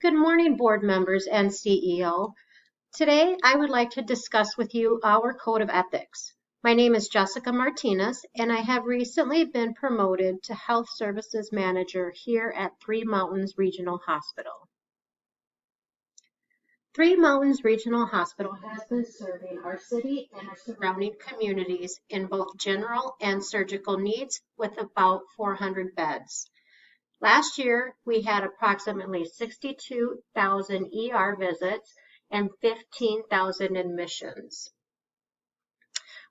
Good morning, board members and CEO. Today, I would like to discuss with you our Code of Ethics. My name is Jessica Martinez, and I have recently been promoted to Health Services Manager here at Three Mountains Regional Hospital. Three Mountains Regional Hospital has been serving our city and our surrounding communities in both general and surgical needs with about 400 beds. Last year, we had approximately 62,000 ER visits and 15,000 admissions.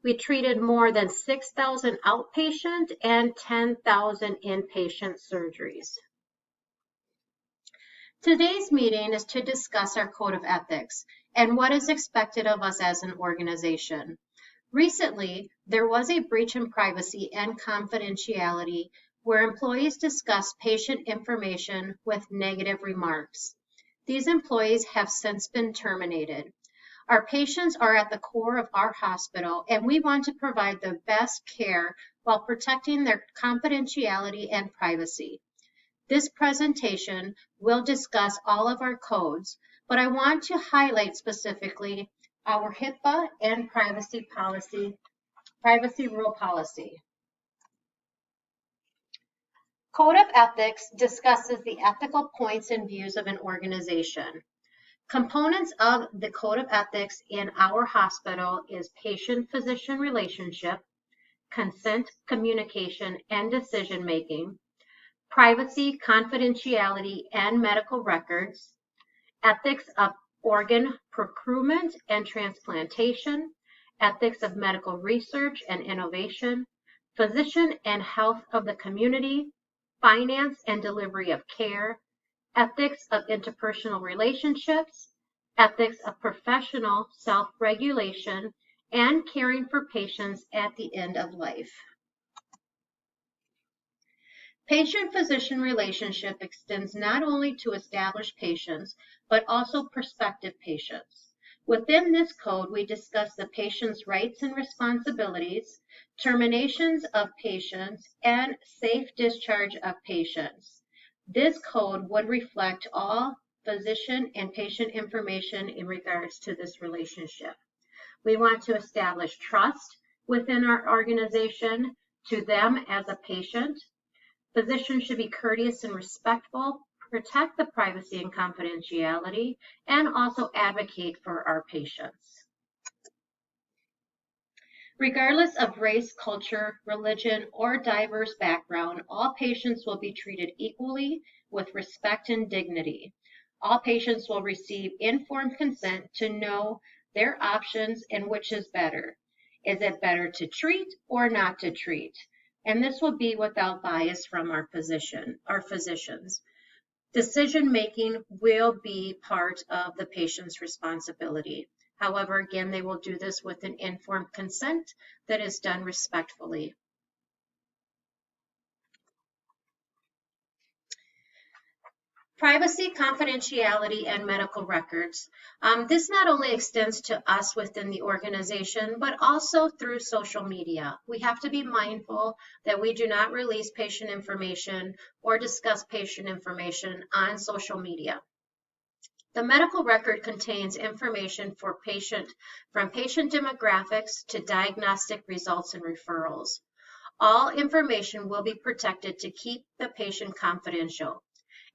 We treated more than 6,000 outpatient and 10,000 inpatient surgeries. Today's meeting is to discuss our Code of Ethics and what is expected of us as an organization. Recently, there was a breach in privacy and confidentiality where employees discussed patient information with negative remarks. These employees have since been terminated. Our patients are at the core of our hospital, and we want to provide the best care while protecting their confidentiality and privacy. This presentation will discuss all of our codes, but I want to highlight specifically our HIPAA and privacy rule policy. Code of Ethics discusses the ethical points and views of an organization. Components of the Code of Ethics in our hospital is patient-physician relationship, consent, communication, and decision-making, privacy, confidentiality, and medical records, ethics of organ procurement and transplantation, ethics of medical research and innovation, physician and health of the community, finance and delivery of care, ethics of interpersonal relationships, ethics of professional self-regulation, and caring for patients at the end of life. Patient-physician relationship extends not only to established patients, but also prospective patients. Within this code, we discuss the patient's rights and responsibilities, terminations of patients, and safe discharge of patients. This code would reflect all physician and patient information in regards to this relationship. We want to establish trust within our organization to them as a patient. Physicians should be courteous and respectful, protect the privacy and confidentiality, and also advocate for our patients. Regardless of race, culture, religion, or diverse background, all patients will be treated equally with respect and dignity. All patients will receive informed consent to know their options and which is better. Is it better to treat or not to treat? And this will be without bias from our physicians. Decision-making will be part of the patient's responsibility. However, again, they will do this with an informed consent that is done respectfully. Privacy, confidentiality, and medical records. This not only extends to us within the organization, but also through social media. We have to be mindful that we do not release patient information or discuss patient information on social media. The medical record contains information from patient demographics to diagnostic results and referrals. All information will be protected to keep the patient confidential.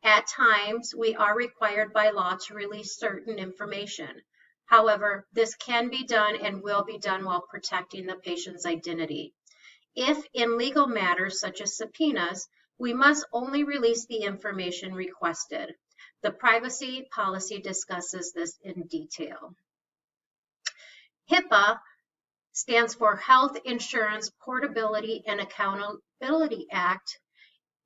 At times, we are required by law to release certain information. However, this can be done and will be done while protecting the patient's identity. If in legal matters such as subpoenas, we must only release the information requested. The privacy policy discusses this in detail. HIPAA stands for Health Insurance Portability and Accountability Act,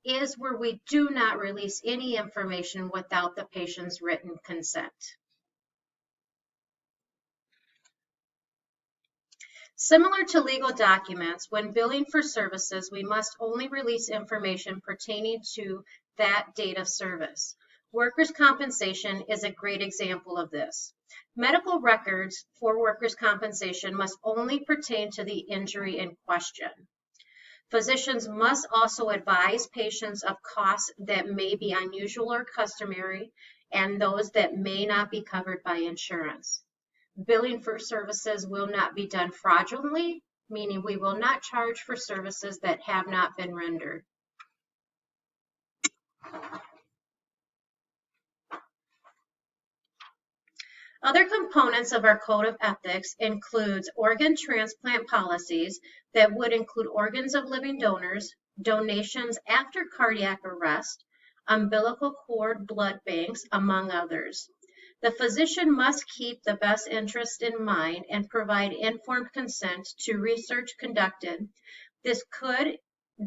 is where we do not release any information without the patient's written consent. Similar to legal documents, when billing for services, we must only release information pertaining to that date of service. Workers' compensation is a great example of this. Medical records for workers' compensation must only pertain to the injury in question. Physicians must also advise patients of costs that may be unusual or customary and those that may not be covered by insurance. Billing for services will not be done fraudulently, meaning we will not charge for services that have not been rendered. Other components of our code of ethics includes organ transplant policies that would include organs of living donors, donations after cardiac arrest, umbilical cord blood banks, among others. The physician must keep the best interest in mind and provide informed consent to research conducted. This could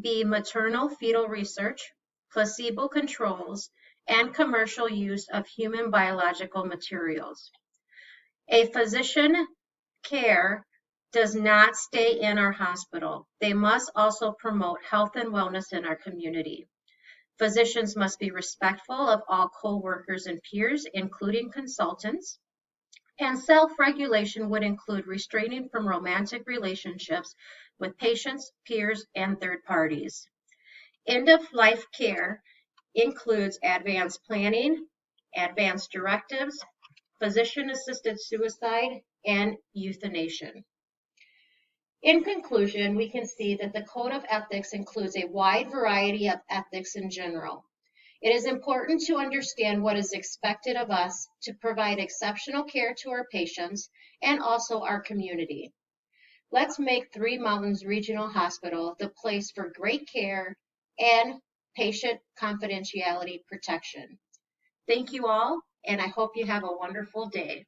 be maternal fetal research, placebo controls, and commercial use of human biological materials. A physician care does not stay in our hospital. They must also promote health and wellness in our community. Physicians must be respectful of all co-workers and peers, including consultants. And self-regulation would include restraining from romantic relationships with patients, peers, and third parties. End-of-life care includes advanced planning, advanced directives, physician-assisted suicide, and euthanasia. In conclusion, we can see that the Code of Ethics includes a wide variety of ethics in general. It is important to understand what is expected of us to provide exceptional care to our patients and also our community. Let's make Three Mountains Regional Hospital the place for great care and patient confidentiality protection. Thank you all, and I hope you have a wonderful day.